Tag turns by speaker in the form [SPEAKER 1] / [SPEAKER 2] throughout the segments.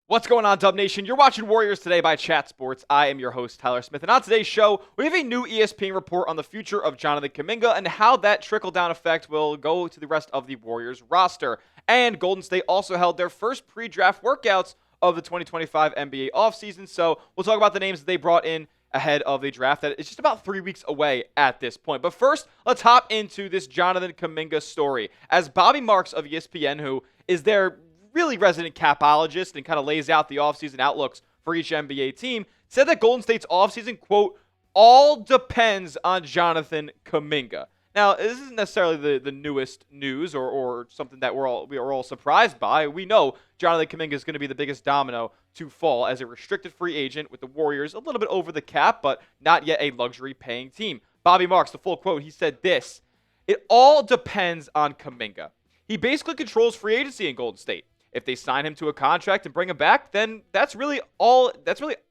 [SPEAKER 1] What's going on, Dub Nation? You're watching Warriors Today by Chat Sports. I am your host, Tyler Smith. And on today's show, we have a new ESPN report on the future of Jonathan Kuminga and how that trickle-down effect will go to the rest of the Warriors roster. And Golden State also held their first pre-draft workouts of the 2025 NBA offseason. So we'll talk about the names that they brought in ahead of the draft that is just about 3 weeks away at this point. But first, let's hop into this Jonathan Kuminga story. As Bobby Marks of ESPN, who is their really resident capologist and kind of lays out the offseason outlooks for each NBA team, said that Golden State's offseason, quote, all depends on Jonathan Kuminga. Now, this isn't necessarily the newest news or something that we are all surprised by. We know Jonathan Kuminga is going to be the biggest domino to fall as a restricted free agent with the Warriors a little bit over the cap, but not yet a luxury paying team. Bobby Marks, the full quote, he said this: "It all depends on Kuminga. He basically controls free agency in Golden State. If they sign him to a contract and bring him back, then that's really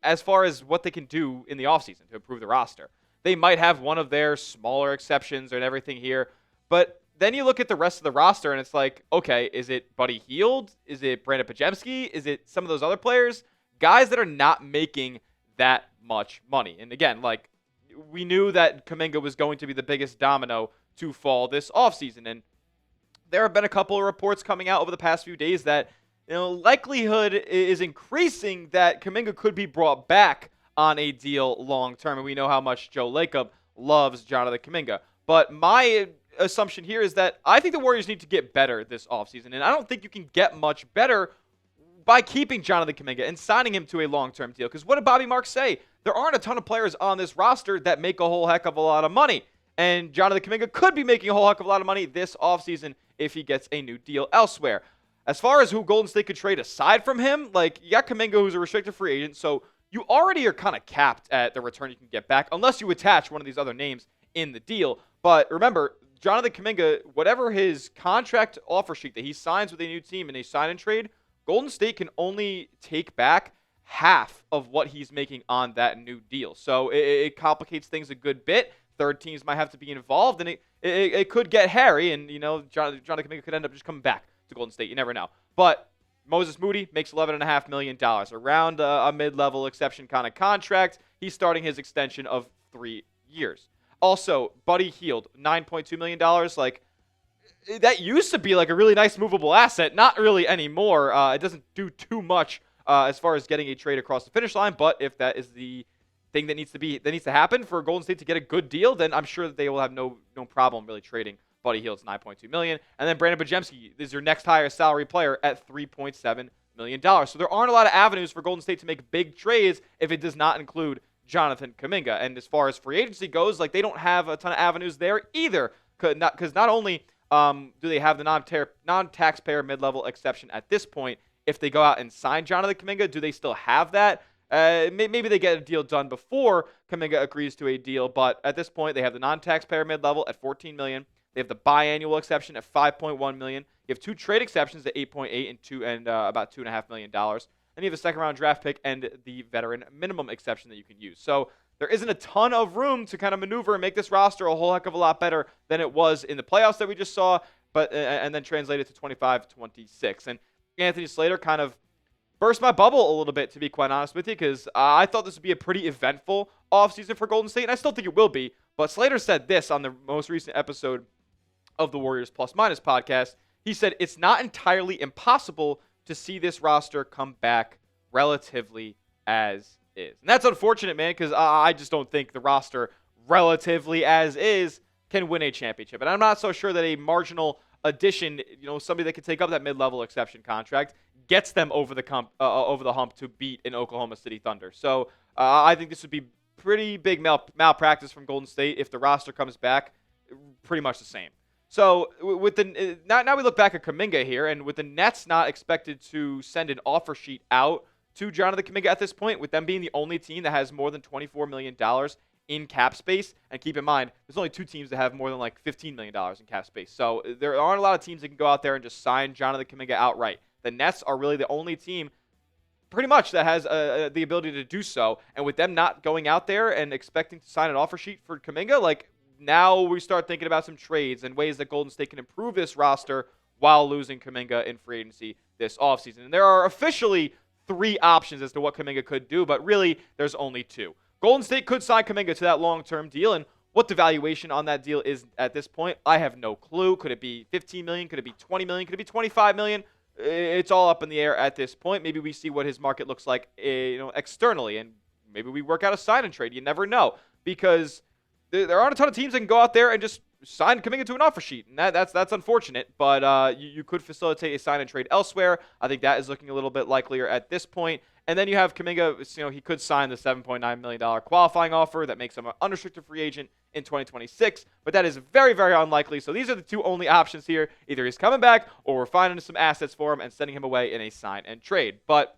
[SPEAKER 1] as far as what they can do in the offseason to improve the roster. They might have one of their smaller exceptions and everything here, but then you look at the rest of the roster and it's like, okay, is it Buddy Hield? Is it Brandin Podziemski? Is it some of those other players? Guys that are not making that much money." And again, like, we knew that Kuminga was going to be the biggest domino to fall this offseason, and there have been a couple of reports coming out over the past few days that, likelihood is increasing that Kuminga could be brought back on a deal long term. And we know how much Joe Lacob loves Jonathan Kuminga. But my assumption here is that I think the Warriors need to get better this offseason. And I don't think you can get much better by keeping Jonathan Kuminga and signing him to a long-term deal. Because what did Bobby Marks say? There aren't a ton of players on this roster that make a whole heck of a lot of money. And Jonathan Kuminga could be making a whole heck of a lot of money this offseason if he gets a new deal elsewhere. As far as who Golden State could trade aside from him, like, you got Kuminga, who's a restricted free agent, so you already are kind of capped at the return you can get back, unless you attach one of these other names in the deal. But remember, Jonathan Kuminga, whatever his contract offer sheet that he signs with a new team in a sign and trade, Golden State can only take back half of what he's making on that new deal. So it complicates things a good bit. Third teams might have to be involved, and it could get hairy, and, Jonathan Kuminga could end up just coming back to Golden State. You never know. But Moses Moody makes $11.5 million, around a mid-level exception kind of contract. He's starting his extension of 3 years. Also, Buddy Hield, $9.2 million. Like, that used to be like a really nice movable asset. Not really anymore. It doesn't do too much as far as getting a trade across the finish line, but if that is the thing that needs to happen for Golden State to get a good deal, then I'm sure that they will have no problem really trading Buddy Hield's $9.2 million. And then Brandin Podziemski is your next highest salary player at $3.7 million. So there aren't a lot of avenues for Golden State to make big trades if it does not include Jonathan Kuminga. And as far as free agency goes, like, they don't have a ton of avenues there either, because not only do they have the non-taxpayer mid-level exception at this point, if they go out and sign Jonathan Kuminga, do they still have that? Maybe they get a deal done before Kuminga agrees to a deal, but at this point, they have the non-taxpayer mid-level at $14 million. They have the biannual exception at $5.1 million. You have two trade exceptions at $8.8 and about $2.5 million. Then you have a second-round draft pick and the veteran minimum exception that you can use. So there isn't a ton of room to kind of maneuver and make this roster a whole heck of a lot better than it was in the playoffs that we just saw, but and then translate it to 25-26. And Anthony Slater kind of burst my bubble a little bit, to be quite honest with you, because I thought this would be a pretty eventful offseason for Golden State, and I still think it will be. But Slater said this on the most recent episode of the Warriors Plus Minus podcast. He said, "It's not entirely impossible to see this roster come back relatively as is." And that's unfortunate, man, because I just don't think the roster relatively as is can win a championship. And I'm not so sure that a marginal addition, somebody that can take up that mid-level exception contract, gets them over the hump to beat an Oklahoma City Thunder. So I think this would be pretty big malpractice from Golden State if the roster comes back pretty much the same. So with now we look back at Kuminga here, and with the Nets not expected to send an offer sheet out to Jonathan Kuminga at this point, with them being the only team that has more than $24 million in cap space. And keep in mind, there's only two teams that have more than like $15 million in cap space. So there aren't a lot of teams that can go out there and just sign Jonathan Kuminga outright. The Nets are really the only team pretty much that has the ability to do so. And with them not going out there and expecting to sign an offer sheet for Kuminga, like, now we start thinking about some trades and ways that Golden State can improve this roster while losing Kuminga in free agency this offseason. And there are officially three options as to what Kuminga could do, but really there's only two. Golden State could sign Kuminga to that long-term deal, and what the valuation on that deal is at this point, I have no clue. Could it be $15 million? Could it be $20 million? Could it be $25 million? It's all up in the air at this point. Maybe we see what his market looks like, externally, and maybe we work out a sign and trade. You never know, because there aren't a ton of teams that can go out there and just sign Kuminga to an offer sheet, and that's unfortunate. But you could facilitate a sign and trade elsewhere. I think that is looking a little bit likelier at this point. And then you have Kuminga. He could sign the $7.9 million qualifying offer that makes him an unrestricted free agent in 2026, but that is very, very unlikely. So these are the two only options here. Either he's coming back, or we're finding some assets for him and sending him away in a sign and trade. But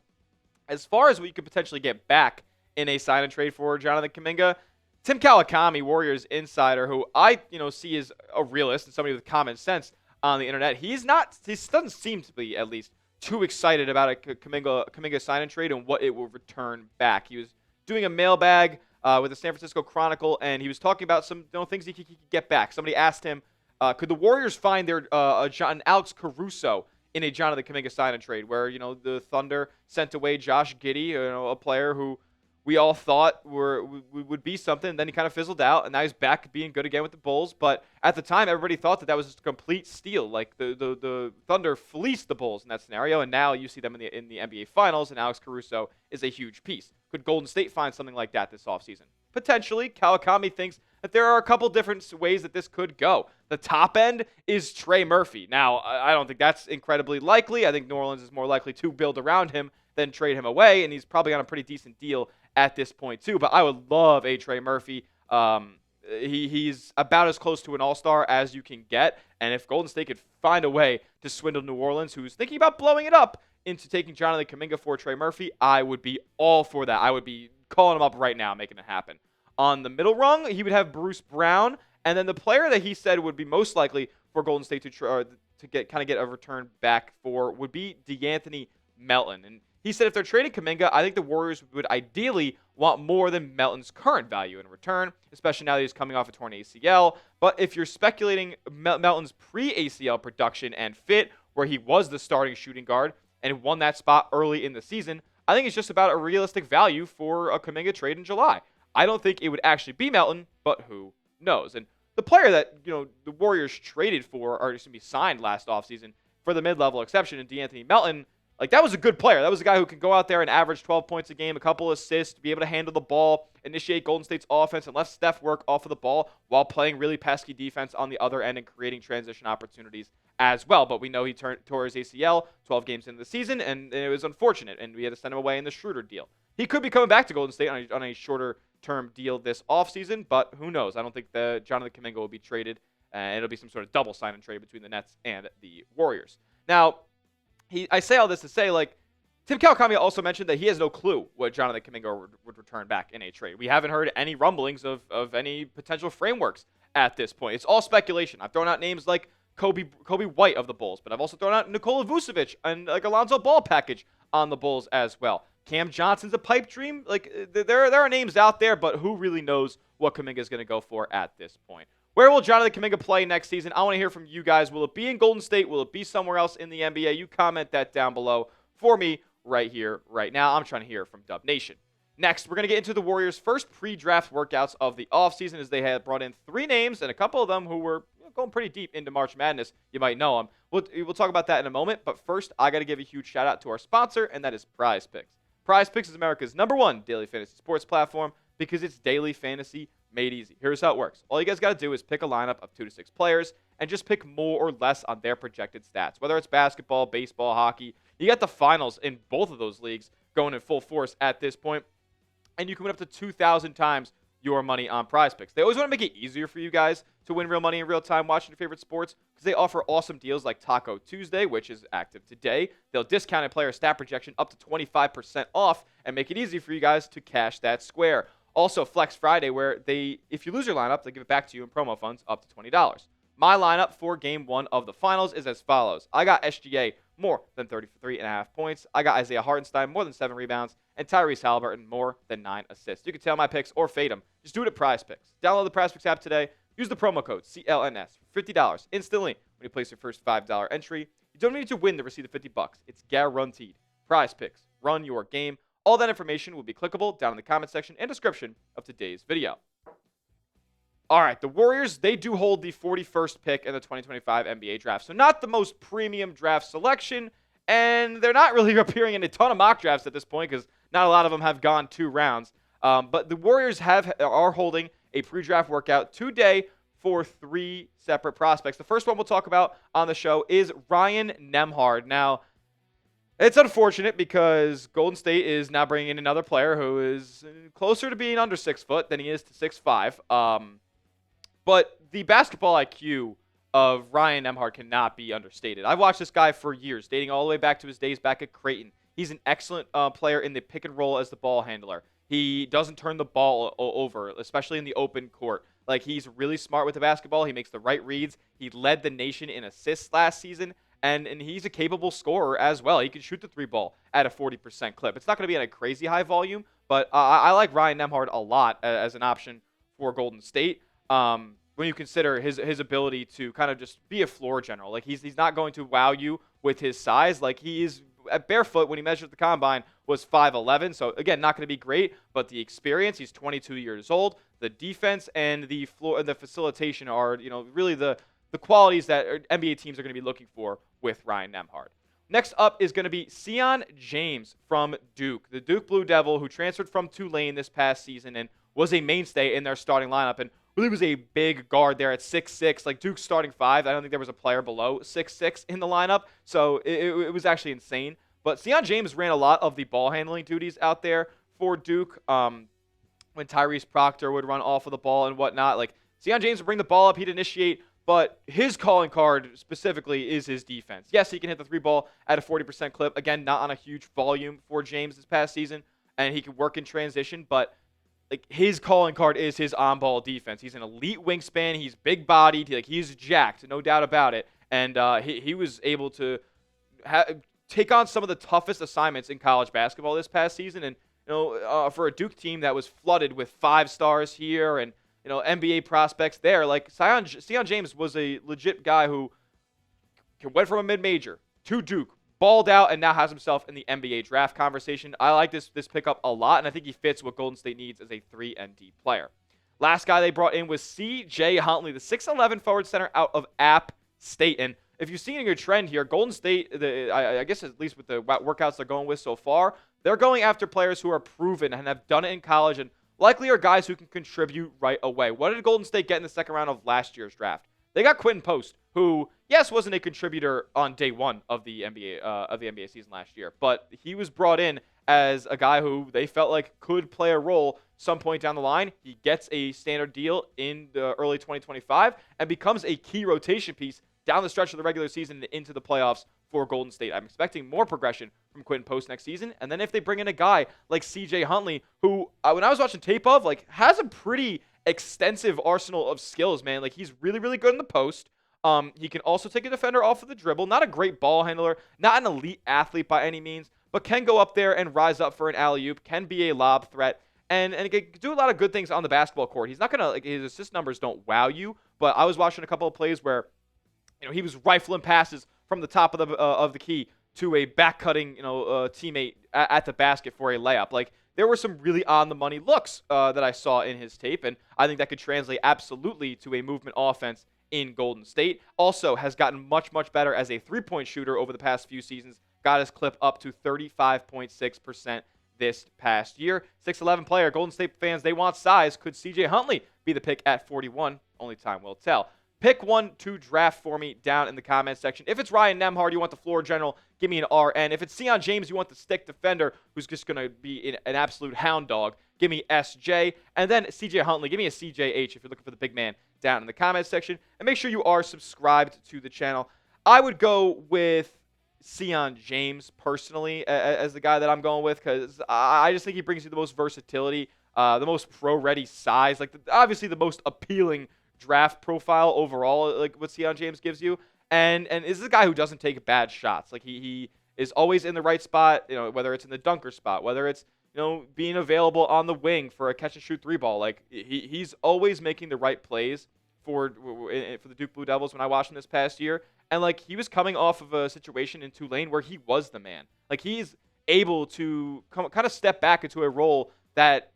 [SPEAKER 1] as far as what you could potentially get back in a sign and trade for Jonathan Kuminga, Tim Kawakami, Warriors insider, who I see as a realist and somebody with common sense on the internet, he doesn't seem to be, at least, too excited about a Kuminga sign and trade and what it will return back. He was doing a mailbag with the San Francisco Chronicle, and he was talking about some things he could get back. Somebody asked him, could the Warriors find their an Alex Caruso in a Jonathan Kuminga sign and trade, where the Thunder sent away Josh Giddey, a player who we all thought would be something. Then he kind of fizzled out, and now he's back being good again with the Bulls. But at the time, everybody thought that was just a complete steal. Like the Thunder fleeced the Bulls in that scenario, and now you see them in the NBA Finals, and Alex Caruso is a huge piece. Could Golden State find something like that this offseason? Potentially. Kawakami thinks that there are a couple different ways that this could go. The top end is Trey Murphy. Now, I don't think that's incredibly likely. I think New Orleans is more likely to build around him than trade him away, and he's probably on a pretty decent deal at this point too. But I would love a Trey Murphy. He's about as close to an all-star as you can get, and if Golden State could find a way to swindle New Orleans, who's thinking about blowing it up, into taking Jonathan Kuminga for Trey Murphy, I would be all for that. I would be calling him up right now, making it happen. On the middle rung, he would have Bruce Brown, and then the player that he said would be most likely for Golden State to get a return back for would be DeAnthony Melton. And he said if they're trading Kuminga, I think the Warriors would ideally want more than Melton's current value in return, especially now that he's coming off a torn ACL. But if you're speculating Melton's pre-ACL production and fit, where he was the starting shooting guard and won that spot early in the season, I think it's just about a realistic value for a Kuminga trade in July. I don't think it would actually be Melton, but who knows? And the player that the Warriors traded for, or to be signed last offseason for the mid-level exception in DeAnthony Melton, like, that was a good player. That was a guy who can go out there and average 12 points a game, a couple assists, be able to handle the ball, initiate Golden State's offense, and let Steph work off of the ball while playing really pesky defense on the other end and creating transition opportunities as well. But we know he tore his ACL 12 games into the season, and it was unfortunate, and we had to send him away in the Schroeder deal. He could be coming back to Golden State on a shorter-term deal this offseason, but who knows? I don't think Jonathan Kuminga will be traded, and it'll be some sort of double sign and trade between the Nets and the Warriors. Now, I say all this to say, like, Tim Kawakami also mentioned that he has no clue what Jonathan Kuminga would return back in a trade. We haven't heard any rumblings of any potential frameworks at this point. It's all speculation. I've thrown out names like Kobe White of the Bulls, but I've also thrown out Nikola Vucevic and like Alonzo Ball package on the Bulls as well. Cam Johnson's a pipe dream. Like, there are names out there, but who really knows what Kuminga is going to go for at this point? Where will Jonathan Kuminga play next season? I want to hear from you guys. Will it be in Golden State? Will it be somewhere else in the NBA? You comment that down below for me right here, right now. I'm trying to hear from Dub Nation. Next, we're going to get into the Warriors' first pre-draft workouts of the offseason, as they had brought in 3 names, and a couple of them who were going pretty deep into March Madness. You might know them. We'll talk about that in a moment, but first, I got to give a huge shout-out to our sponsor, and that is Prize Picks. Prize Picks is America's #1 daily fantasy sports platform because it's daily fantasy made easy. Here's how it works. All you guys got to do is pick a lineup of 2 to 6 players and just pick more or less on their projected stats. Whether it's basketball, baseball, hockey, you got the finals in both of those leagues going in full force at this point, and you can win up to 2,000 times your money on Prize Picks. They always want to make it easier for you guys to win real money in real time watching your favorite sports because they offer awesome deals like Taco Tuesday, which is active today. They'll discount a player's stat projection up to 25% off and make it easy for you guys to cash that square. Also, Flex Friday, where if you lose your lineup, they give it back to you in promo funds up to $20. My lineup for Game 1 of the Finals is as follows. I got SGA more than 33.5 points. I got Isaiah Hartenstein more than 7 rebounds. And Tyrese Halliburton more than 9 assists. You can tail my picks or fade them. Just do it at Prize Picks. Download the Prize Picks app today. Use the promo code CLNS for $50 instantly when you place your first $5 entry. You don't need to win to receive the $50. It's guaranteed. Prize Picks. Run your game. All that information will be clickable down in the comment section and description of today's video. All right, the Warriors, they do hold the 41st pick in the 2025 NBA draft. So not the most premium draft selection, and they're not really appearing in a ton of mock drafts at this point because not a lot of them have gone 2 rounds. But the Warriors are holding a pre-draft workout today for 3 separate prospects. The first one we'll talk about on the show is Ryan Nembhard. Now, it's unfortunate because Golden State is now bringing in another player who is closer to being under 6 foot than he is to 6'5". But the basketball IQ of Ryan Nembhard cannot be understated. I've watched this guy for years, dating all the way back to his days back at Creighton. He's an excellent player in the pick and roll as the ball handler. He doesn't turn the ball over, especially in the open court. Like, he's really smart with the basketball. He makes the right reads. He led the nation in assists last season, and he's a capable scorer as well. He can shoot the 3 ball at a 40% clip. It's not going to be at a crazy high volume, but I like Ryan Nembhard a lot as an option for Golden State. When you consider his ability to kind of just be a floor general. Like, he's not going to wow you with his size. Like, he is at barefoot when he measured at the combine was 5'11". So again, not going to be great, but the experience, he's 22 years old. The defense and the floor and the facilitation are, really the qualities that NBA teams are going to be looking for with Ryan Nembhard. Next up is going to be Sion James from Duke, the Duke Blue Devil who transferred from Tulane this past season and was a mainstay in their starting lineup and really was a big guard there at 6'6", like Duke's starting 5. I don't think there was a player below 6'6" in the lineup, so it was actually insane. But Sion James ran a lot of the ball handling duties out there for Duke when Tyrese Proctor would run off of the ball and whatnot. Like, Sion James would bring the ball up, he'd initiate, but his calling card specifically is his defense. Yes, he can hit the 3 ball at a 40% clip. Again, not on a huge volume for James this past season, and he can work in transition, but like, his calling card is his on-ball defense. He's an elite wingspan. He's big-bodied. He's jacked, no doubt about it. And he was able to take on some of the toughest assignments in college basketball this past season. And for a Duke team that was flooded with 5 stars here and NBA prospects there, like Sion James was a legit guy who went from a mid-major to Duke, balled out, and now has himself in the NBA draft conversation. I like this pickup a lot, and I think he fits what Golden State needs as a 3 and D player. Last guy they brought in was C.J. Huntley, the 6'11" forward center out of App State. And if you've seen a trend here, Golden State, I guess at least with the workouts they're going with so far, they're going after players who are proven and have done it in college and likely are guys who can contribute right away. What did Golden State get in the second round of last year's draft? They got Quentin Post, who, yes, wasn't a contributor on day 1 of the NBA season last year, but he was brought in as a guy who they felt like could play a role some point down the line. He gets a standard deal in the early 2025 and becomes a key rotation piece down the stretch of the regular season and into the playoffs for Golden State. I'm expecting more progression from Quentin Post next season. And then if they bring in a guy like C.J. Huntley, who, when I was watching tape of, like, has a pretty extensive arsenal of skills, man. Like, he's really, really good in the post. He can also take a defender off of the dribble. Not a great ball handler, not an elite athlete by any means, but can go up there and rise up for an alley-oop, can be a lob threat, and he can do a lot of good things on the basketball court. He's not going to, like, his assist numbers don't wow you, but I was watching a couple of plays where, he was rifling passes from the top of the key to a back-cutting, teammate at the basket for a layup. Like, there were some really on-the-money looks that I saw in his tape, and I think that could translate absolutely to a movement offense in Golden State. Also has gotten much, much better as a three-point shooter over the past few seasons. Got his clip up to 35.6% this past year. 6'11" player. Golden State fans, they want size. Could C.J. Huntley be the pick at 41? Only time will tell. Pick one to draft for me down in the comments section. If it's Ryan Nembhard, you want the floor general, give me an RN. If it's Sion James, you want the stick defender, who's just going to be an absolute hound dog, give me SJ. And then CJ Huntley, give me a CJH if you're looking for the big man down in the comments section. And make sure you are subscribed to the channel. I would go with Sion James personally as the guy that I'm going with, because I just think he brings you the most versatility, the most pro-ready size, like obviously the most appealing draft profile overall, like what Sion James gives you, and this is a guy who doesn't take bad shots. Like he is always in the right spot, whether it's in the dunker spot, whether it's being available on the wing for a catch and shoot 3-ball. Like he's always making the right plays for the Duke Blue Devils. When I watched him this past year, and like he was coming off of a situation in Tulane where he was the man. Like he's able to kind of step back into a role that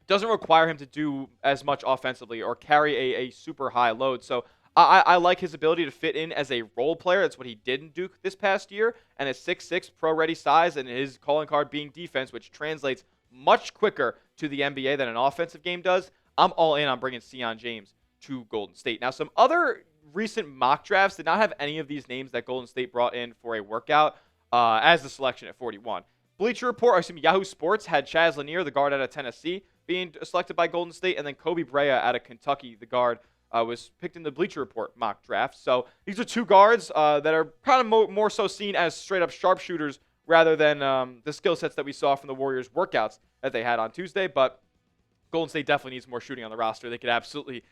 [SPEAKER 1] doesn't require him to do as much offensively or carry a super high load. So I like his ability to fit in as a role player. That's what he did in Duke this past year. And his 6'6" pro-ready size and his calling card being defense, which translates much quicker to the NBA than an offensive game does. I'm all in on bringing Sion James to Golden State. Now, some other recent mock drafts did not have any of these names that Golden State brought in for a workout as the selection at 41. Bleacher Report, Yahoo Sports had Chaz Lanier, the guard out of Tennessee, being selected by Golden State, and then Kobe Brea out of Kentucky, the guard, was picked in the Bleacher Report mock draft. So these are two guards that are kind of more so seen as straight-up sharpshooters rather than the skill sets that we saw from the Warriors workouts that they had on Tuesday. But Golden State definitely needs more shooting on the roster. They could absolutely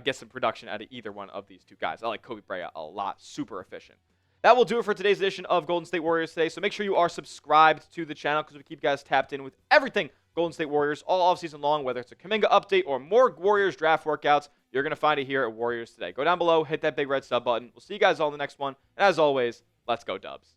[SPEAKER 1] get some production out of either one of these two guys. I like Kobe Brea a lot. Super efficient. That will do it for today's edition of Golden State Warriors Today. So make sure you are subscribed to the channel because we keep you guys tapped in with everything Golden State Warriors all offseason long, whether it's a Kuminga update or more Warriors draft workouts. You're going to find it here at Warriors Today. Go down below, hit that big red sub button. We'll see you guys all in the next one. And as always, let's go Dubs.